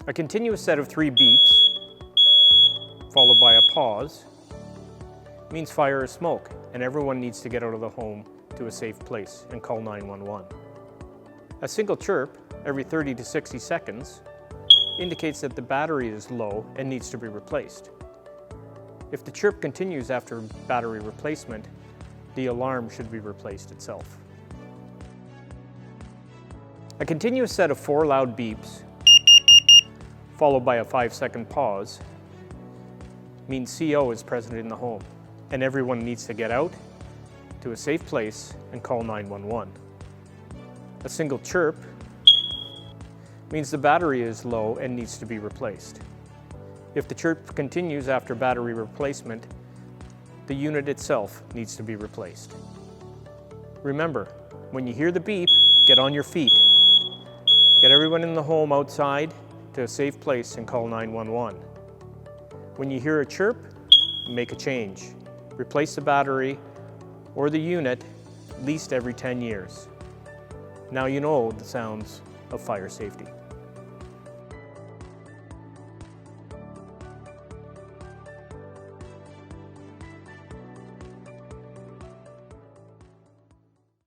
A continuous set of 3 beeps, followed by a pause, means fire or smoke, and everyone needs to get out of the home to a safe place and call 911. A single chirp every 30 to 60 seconds indicates that the battery is low and needs to be replaced. If the chirp continues after battery replacement, the alarm should be replaced itself. A continuous set of 4 loud beeps, followed by a 5-second pause, means CO is present in the home, and everyone needs to get out to a safe place and call 911. A single chirp means the battery is low and needs to be replaced. If the chirp continues after battery replacement, the unit itself needs to be replaced. Remember, when you hear the beep, get on your feet. Get everyone in the home outside to a safe place and call 911. When you hear a chirp, make a change. Replace the battery or the unit at least every 10 years. Now you know the sounds of fire safety.